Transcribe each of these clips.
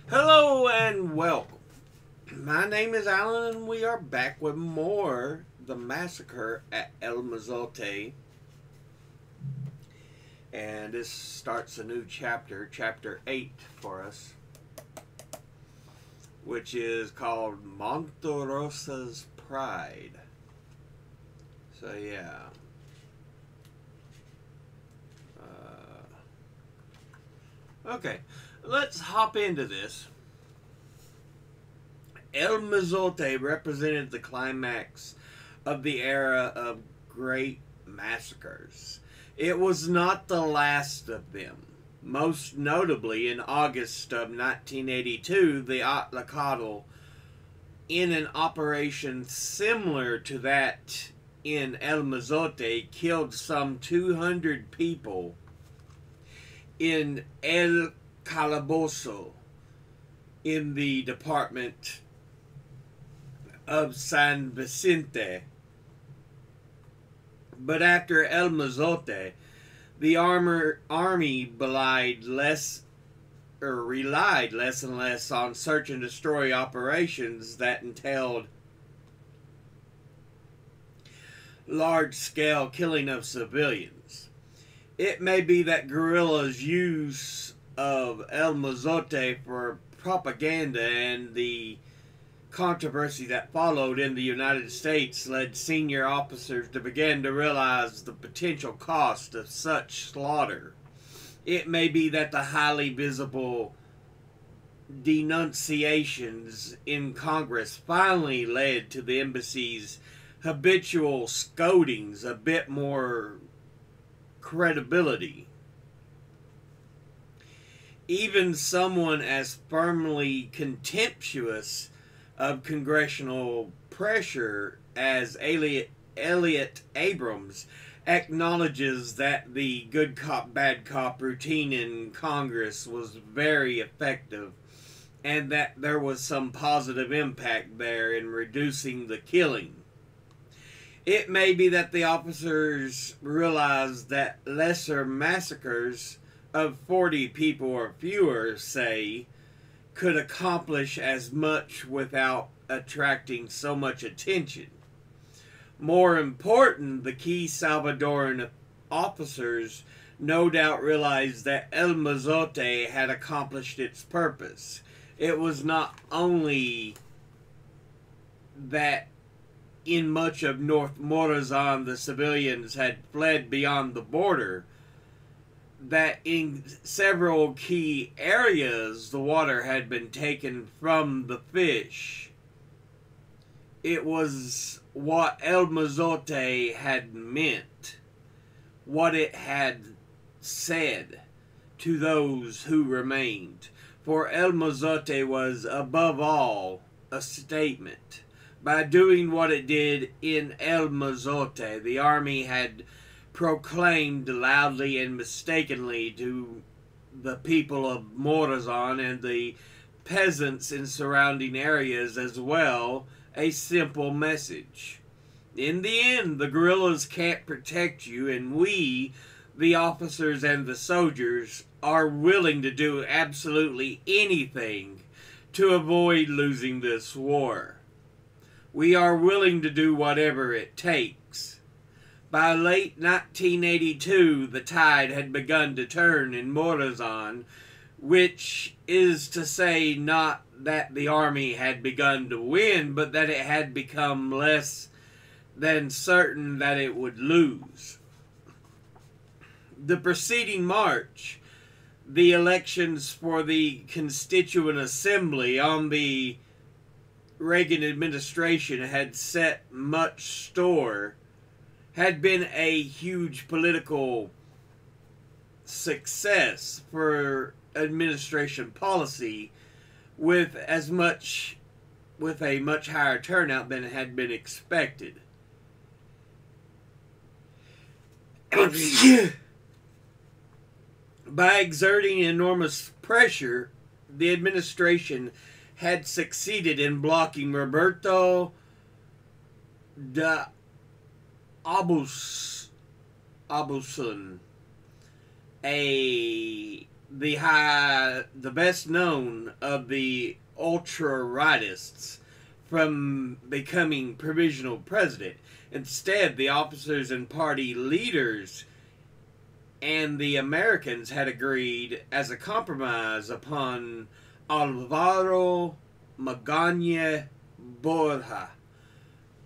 Hello and welcome. My name is Alan and we are back with more The Massacre at El Mozote. And this starts a new chapter, chapter 8 for us, which is called Monterrosa's Pride. So yeah. Okay, let's hop into this. El Mozote represented the climax of the era of great massacres. It was not the last of them. Most notably, in August of 1982, the Atlacatl, in an operation similar to that in El Mozote, killed some 200 people in El Calabozo in the department of San Vicente. But after El Mozote, the army relied less and less on search and destroy operations that entailed large-scale killing of civilians. It may be that guerrillas' use of El Mozote for propaganda and the controversy that followed in the United States led senior officers to begin to realize the potential cost of such slaughter. It may be that the highly visible denunciations in Congress finally led to the embassy's habitual scoldings a bit more credibility. Even someone as firmly contemptuous of congressional pressure as Elliot Abrams acknowledges that the good cop, bad cop routine in Congress was very effective and that there was some positive impact there in reducing the killing. It may be that the officers realized that lesser massacres of 40 people or fewer, say, could accomplish as much without attracting so much attention. More important, the key Salvadoran officers no doubt realized that El Mozote had accomplished its purpose. It was not only that in much of North Morazan the civilians had fled beyond the border, that in several key areas the water had been taken from the fish. It was what El Mozote had meant, what it had said to those who remained. For El Mozote was above all a statement. By doing what it did in El Mozote, the army had proclaimed loudly and mistakenly to the people of Morazan and the peasants in surrounding areas as well a simple message. In the end, the guerrillas can't protect you, and we, the officers and the soldiers, are willing to do absolutely anything to avoid losing this war. We are willing to do whatever it takes. By late 1982, the tide had begun to turn in Morazan, which is to say not that the army had begun to win, but that it had become less than certain that it would lose. The preceding March, the elections for the Constituent Assembly on the Reagan administration had set much store, had been a huge political success for administration policy with a much higher turnout than had been expected. By exerting enormous pressure, the administration had succeeded in blocking Roberto de Abusun, the best known of the ultra-rightists, from becoming provisional president. Instead, the officers and party leaders and the Americans had agreed as a compromise upon Alvaro Magana Borja,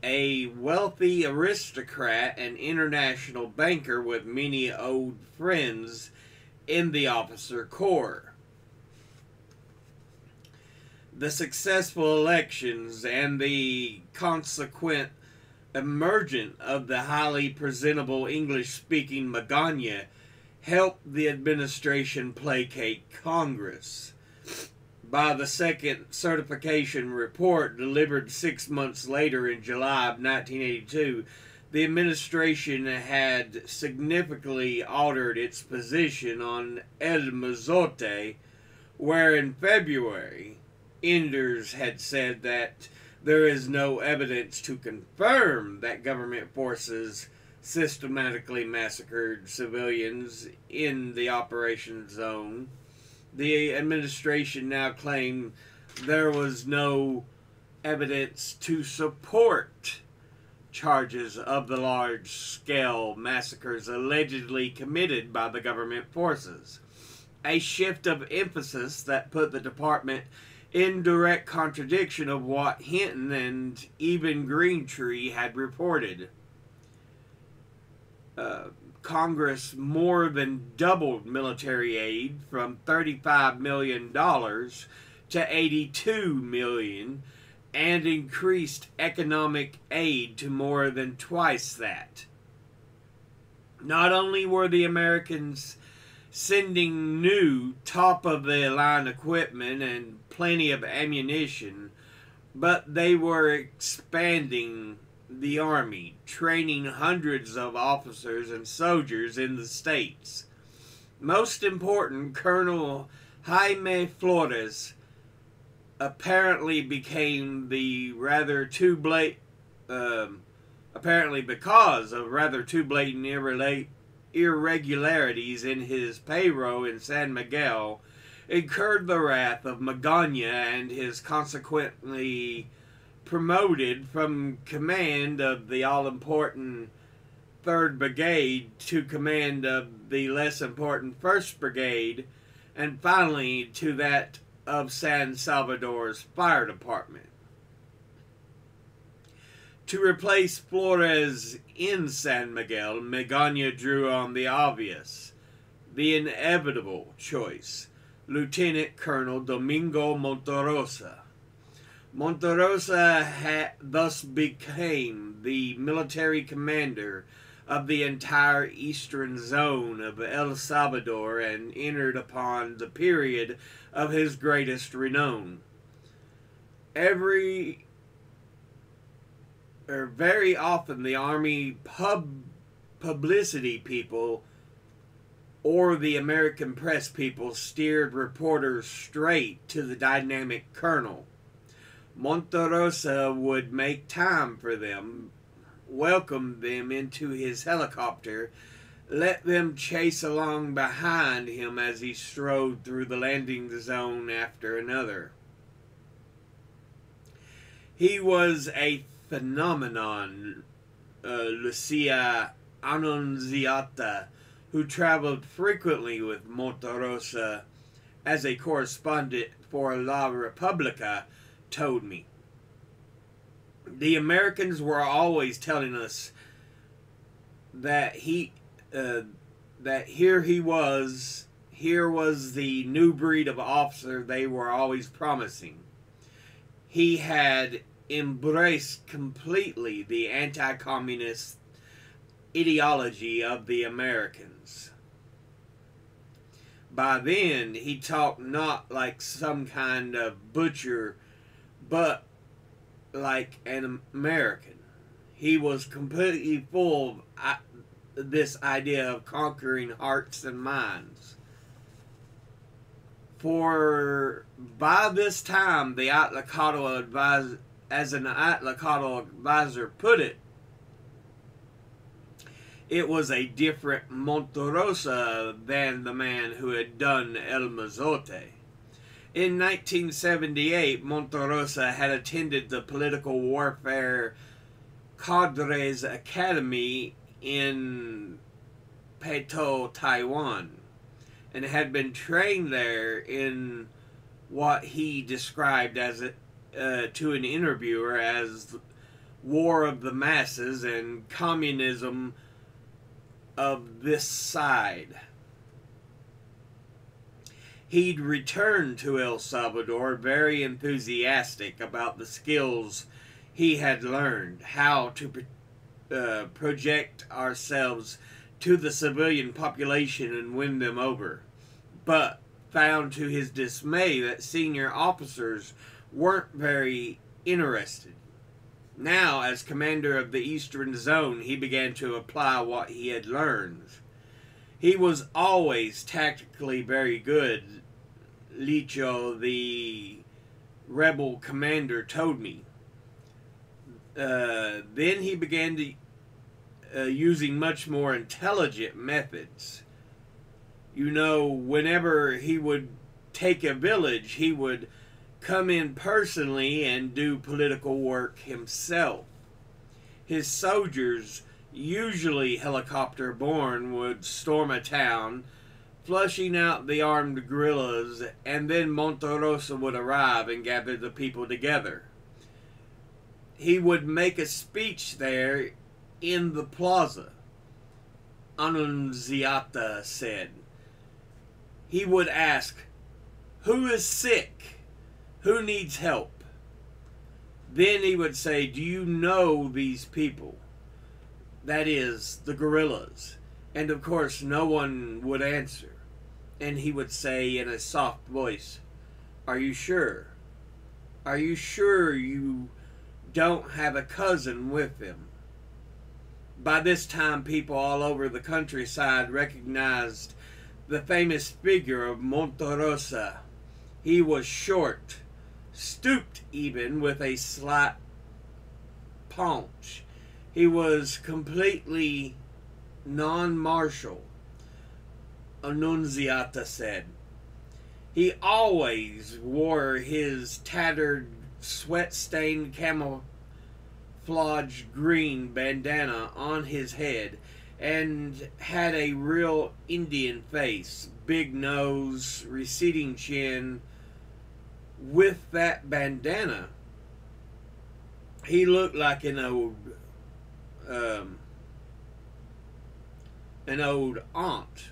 a wealthy aristocrat and international banker with many old friends in the officer corps. The successful elections and the consequent emergence of the highly presentable English-speaking Magana helped the administration placate Congress. By the second certification report delivered 6 months later in July of 1982, the administration had significantly altered its position on El Mozote, where in February, Enders had said that there is no evidence to confirm that government forces systematically massacred civilians in the operation zone. The administration now claimed there was no evidence to support charges of the large-scale massacres allegedly committed by the government forces. A shift of emphasis that put the department in direct contradiction of what Hinton and even Greentree had reported. Congress more than doubled military aid from $35 million to $82 million and increased economic aid to more than twice that. Not only were the Americans sending new top-of-the-line equipment and plenty of ammunition, but they were expanding the Army, training hundreds of officers and soldiers in the States. Most important, Colonel Jaime Flores apparently became the apparently because of rather too blatant irregularities in his payroll in San Miguel, incurred the wrath of Magana and his consequently promoted from command of the all-important 3rd Brigade to command of the less important 1st Brigade, and finally to that of San Salvador's fire department. To replace Flores in San Miguel, Magana drew on the obvious, the inevitable choice, Lieutenant Colonel Domingo Monterrosa. Monterrosa thus became the military commander of the entire eastern zone of El Salvador and entered upon the period of his greatest renown. Very often the Army publicity people or the American press people steered reporters straight to the dynamic colonel. Monterrosa would make time for them, welcome them into his helicopter, let them chase along behind him as he strode through the landing zone after another. He was a phenomenon, Lucia Annunziata, who traveled frequently with Monterrosa as a correspondent for La Repubblica, told me. The Americans were always telling us that here was the new breed of officer they were always promising. He had embraced completely the anti-communist ideology of the Americans. By then, he talked not like some kind of butcher, but like an American. He was completely full of this idea of conquering hearts and minds. For by this time, the Atlacado advisor, as an Atlacado advisor put it, it was a different Monterrosa than the man who had done El Mozote. In 1978, Monterrosa had attended the political warfare Cadres Academy in Peitou, Taiwan, and had been trained there in what he described as to an interviewer as war of the masses and communism of this side. He'd returned to El Salvador very enthusiastic about the skills he had learned, how to project ourselves to the civilian population and win them over, but found to his dismay that senior officers weren't very interested. Now, as commander of the Eastern Zone, he began to apply what he had learned. He was always tactically very good, Licho, the rebel commander, told me. Then he began to using much more intelligent methods. You know, whenever he would take a village, he would come in personally and do political work himself. His soldiers, usually helicopter borne, would storm a town, flushing out the armed guerrillas, and then Monterrosa would arrive and gather the people together. He would make a speech there in the plaza, Annunziata said. He would ask, "Who is sick? Who needs help?" Then he would say, "Do you know these people?" That is, the guerrillas. And of course no one would answer. And he would say in a soft voice, "Are you sure? Are you sure you don't have a cousin with him?" By this time, people all over the countryside recognized the famous figure of Monterrosa. He was short, stooped even, with a slight paunch. He was completely non-martial, Annunziata said. He always wore his tattered, sweat-stained camouflage green bandana on his head and had a real Indian face, big nose, receding chin. With that bandana, he looked like an old aunt.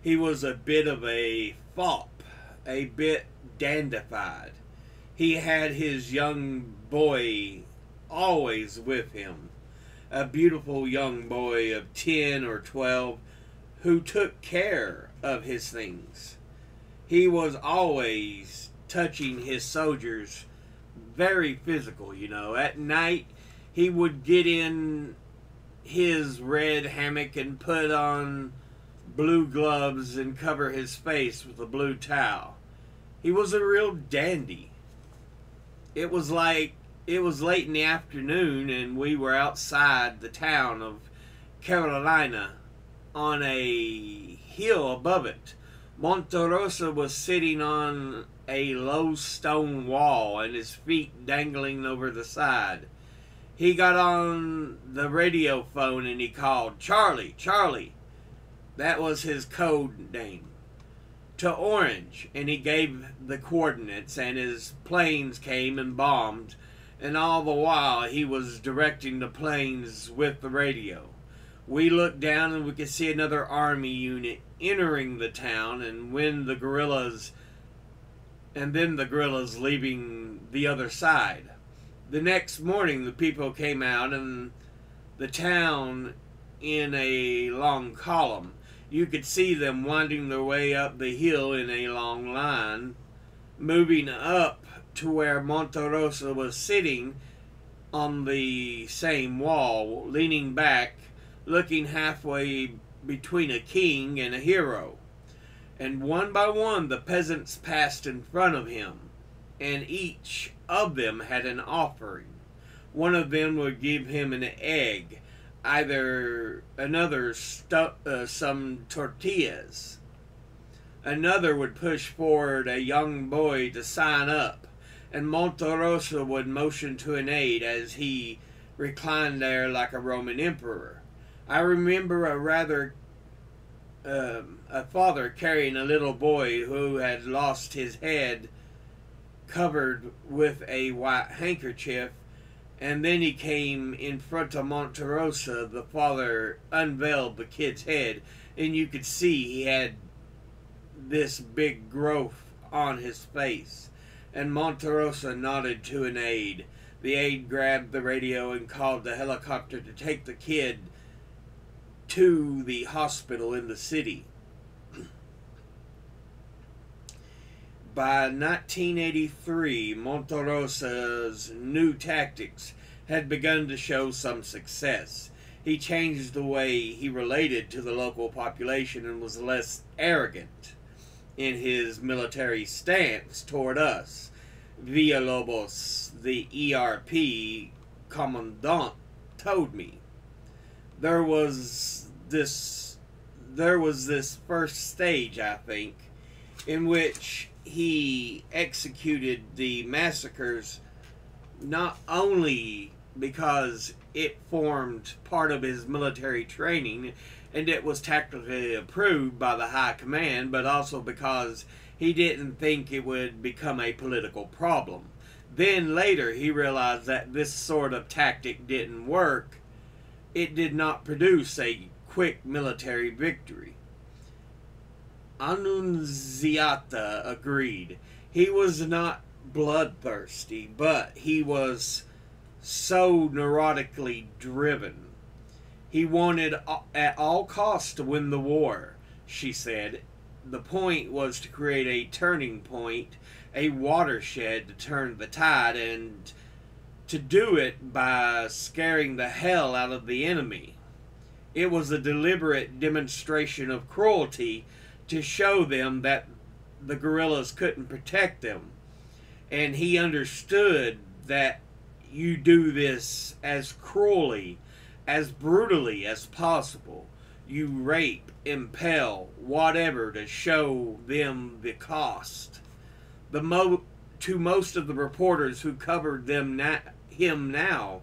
He was a bit of a fop, a bit dandified. He had his young boy always with him, a beautiful young boy of 10 or 12 who took care of his things. He was always touching his soldiers, very physical, you know. At night, he would get in his red hammock and put on blue gloves and cover his face with a blue towel. He was a real dandy. It was late in the afternoon and we were outside the town of Carolina on a hill above it. Monterrosa was sitting on a low stone wall and his feet dangling over the side. He got on the radio phone and he called, "Charlie, Charlie." That was his code name. To Orange, and he gave the coordinates, and his planes came and bombed, and all the while he was directing the planes with the radio. We looked down and we could see another army unit entering the town, and then the guerrillas leaving the other side. The next morning the people came out and the town in a long column. You could see them winding their way up the hill in a long line, moving up to where Monterrosa was sitting on the same wall, leaning back, looking halfway between a king and a hero. And one by one the peasants passed in front of him, and each of them had an offering. One of them would give him an egg, some tortillas. Another would push forward a young boy to sign up, and Monterrosa would motion to an aide as he reclined there like a Roman emperor. I remember a father carrying a little boy who had lost his head covered with a white handkerchief, and then he came in front of Monterrosa. The father unveiled the kid's head, and you could see he had this big growth on his face. And Monterrosa nodded to an aide. The aide grabbed the radio and called the helicopter to take the kid to the hospital in the city. By 1983, Monterrosa's new tactics had begun to show some success. He changed the way he related to the local population and was less arrogant in his military stance toward us. Villalobos, the ERP commandant, told me. There was this first stage, I think, in which he executed the massacres not only because it formed part of his military training and it was tactically approved by the high command, but also because he didn't think it would become a political problem. Then later he realized that this sort of tactic didn't work. It did not produce a quick military victory. Annunziata agreed. He was not bloodthirsty, but he was so neurotically driven. He wanted at all costs to win the war, she said. The point was to create a turning point, a watershed to turn the tide, and to do it by scaring the hell out of the enemy. It was a deliberate demonstration of cruelty to show them that the guerrillas couldn't protect them. And he understood that you do this as cruelly, as brutally as possible. You rape, impale, whatever to show them the cost. To most of the reporters who covered him now,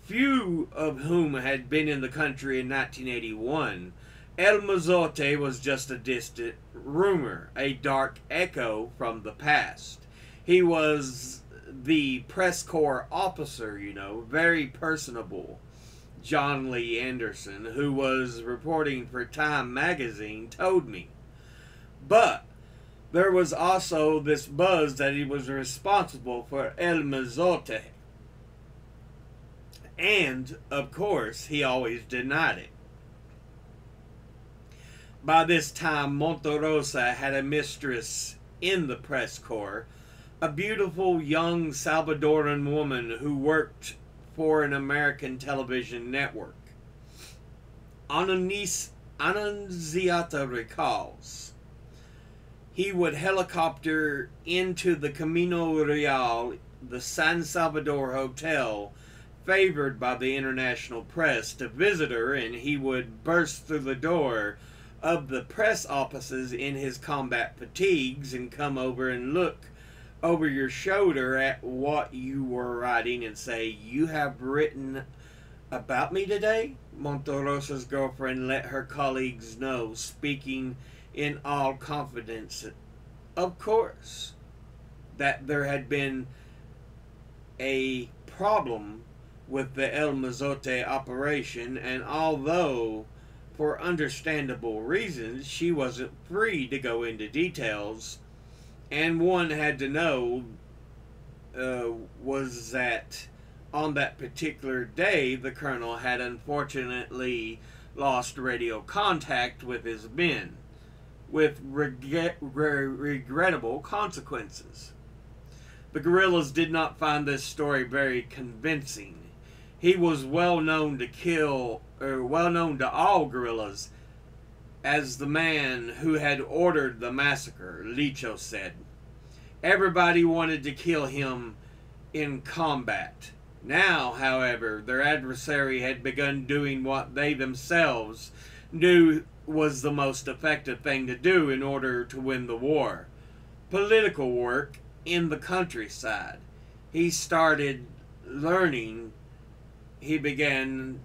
few of whom had been in the country in 1981, El Mozote was just a distant rumor, a dark echo from the past. He was the press corps officer, very personable. John Lee Anderson, who was reporting for Time magazine, told me. But there was also this buzz that he was responsible for El Mozote. And, of course, he always denied it. By this time, Monterrosa had a mistress in the press corps, a beautiful young Salvadoran woman who worked for an American television network. Annunziata recalls. He would helicopter into the Camino Real, the San Salvador hotel, favored by the international press, to visit her, and he would burst through the door of the press offices in his combat fatigues and come over and look over your shoulder at what you were writing and say, "You have written about me today?" Monterrosa's girlfriend let her colleagues know, speaking in all confidence, of course, that there had been a problem with the El Mozote operation, and although for understandable reasons she wasn't free to go into details, and one had to know was that on that particular day the colonel had unfortunately lost radio contact with his men, with regrettable consequences. The guerrillas did not find this story very convincing. He was well known to all guerrillas as the man who had ordered the massacre, Licho said. Everybody wanted to kill him in combat. Now, however, their adversary had begun doing what they themselves knew was the most effective thing to do in order to win the war: political work in the countryside. He started learning, he began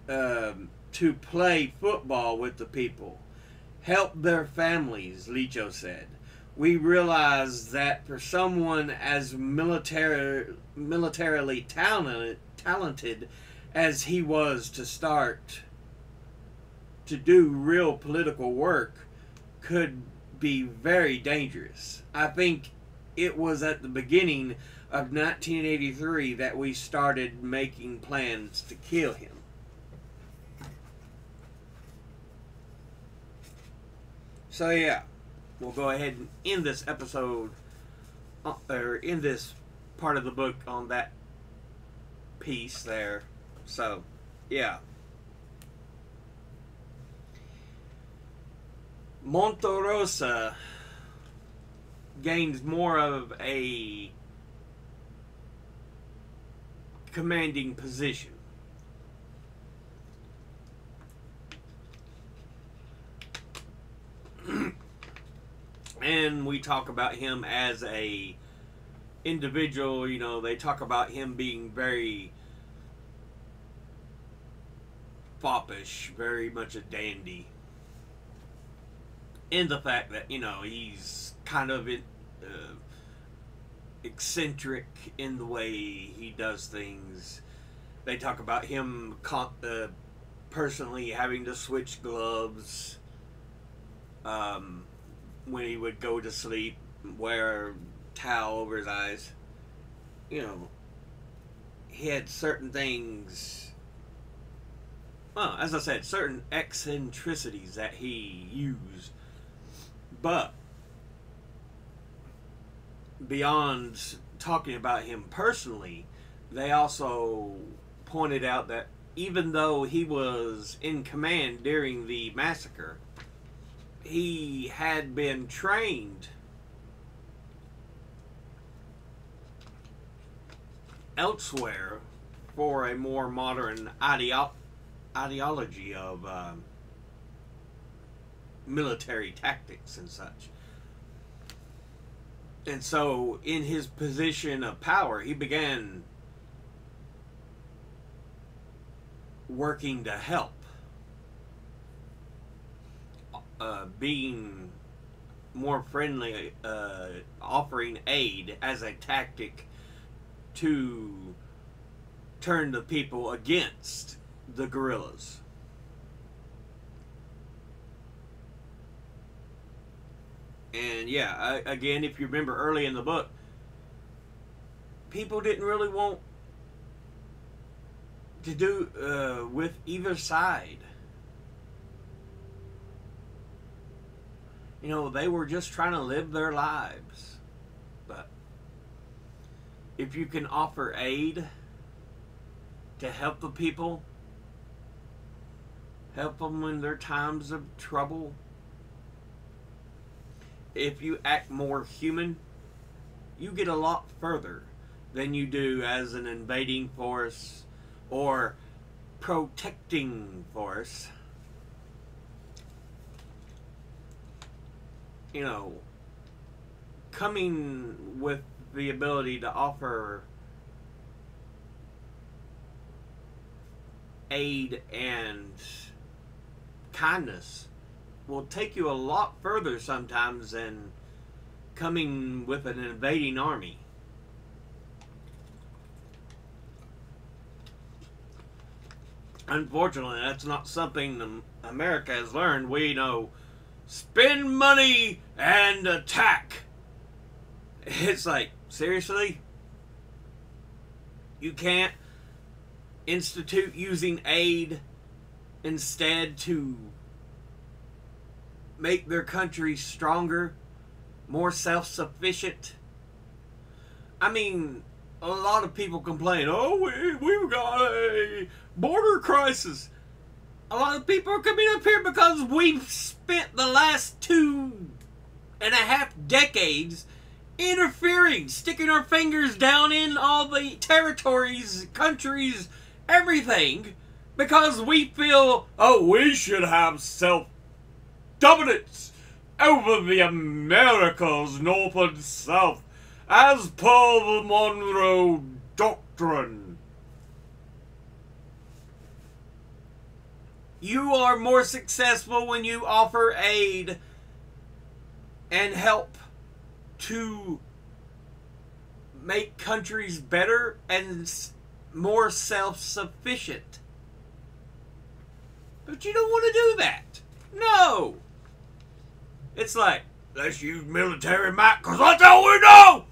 to play football with the people, help their families, Licho said. We realized that for someone as militarily talented as he was, to start to do real political work could be very dangerous. I think it was at the beginning of 1983 that we started making plans to kill him. So yeah, we'll go ahead and end this episode, or in this part of the book, on that piece there. So, yeah. Monterrosa gains more of a commanding position. And we talk about him as a individual, you know, they talk about him being very foppish, very much a dandy. In the fact that, you know, he's kind of eccentric in the way he does things. They talk about him personally having to switch gloves when he would go to sleep, wear a towel over his eyes. You know, he had certain things, well, as I said, certain eccentricities that he used. But beyond talking about him personally, they also pointed out that even though he was in command during the massacre, he had been trained elsewhere for a more modern ideology of military tactics and such. And so, in his position of power, he began working to help, being more friendly, offering aid as a tactic to turn the people against the guerrillas. And yeah, again, if you remember early in the book, people didn't really want to do with either side. You know, they were just trying to live their lives. But if you can offer aid to help the people, help them in their times of trouble, if you act more human, you get a lot further than you do as an invading force or protecting force. You know, coming with the ability to offer aid and kindness will take you a lot further sometimes than coming with an invading army. Unfortunately, that's not something America has learned. We know spend money and attack. It's like, seriously? You can't institute using aid instead to make their country stronger, more self-sufficient? I mean, a lot of people complain, oh, we've got a border crisis. A lot of people are coming up here because we've spent the last 2.5 decades interfering, sticking our fingers down in all the territories, countries, everything, because we feel, oh, we should have self-dominance over the Americas, North and South, as per the Monroe Doctrine. You are more successful when you offer aid and help to make countries better and more self-sufficient. But you don't want to do that. No! It's like, let's use military might because that's all we know!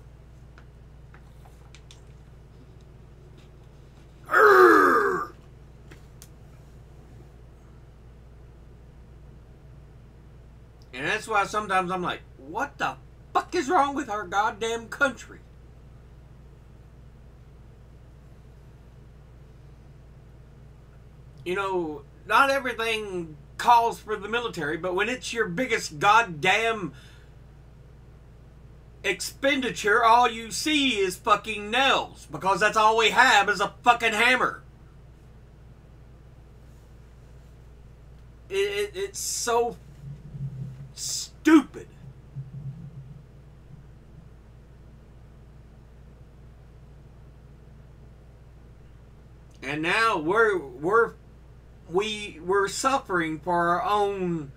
Urgh. And that's why sometimes I'm like, what the fuck is wrong with our goddamn country? You know, not everything calls for the military, but when it's your biggest goddamn expenditure, all you see is fucking nails, because that's all we have is a fucking hammer. It's so stupid. And now we're suffering for our own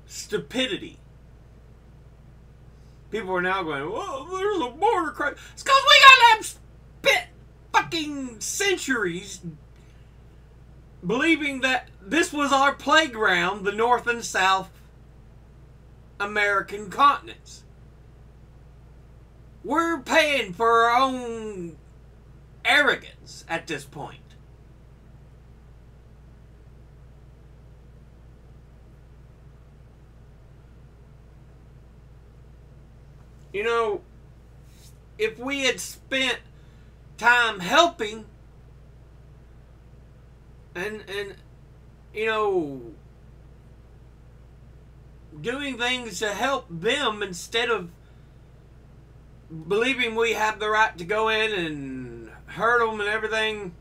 stupidity. People are now going, well, there's a border crisis. It's because we got them spit fucking centuries believing that this was our playground, the North and South American continents. We're paying for our own arrogance at this point. You know, if we had spent time helping and you know, doing things to help them instead of believing we have the right to go in and hurt them and everything,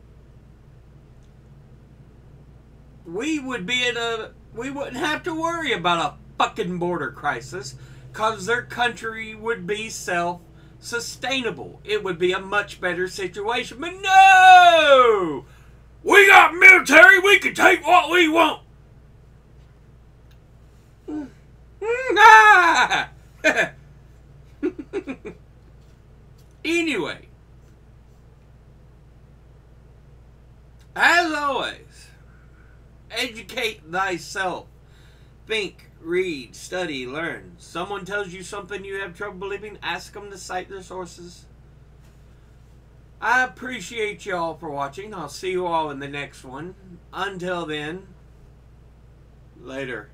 we wouldn't have to worry about a fucking border crisis, because their country would be self-sustainable. It would be a much better situation. But no! We got military, we can take what we want! Anyway, as always, educate thyself. Think, read, study, learn. Someone tells you something you have trouble believing, ask them to cite their sources. I appreciate you all for watching. I'll see you all in the next one. Until then, later.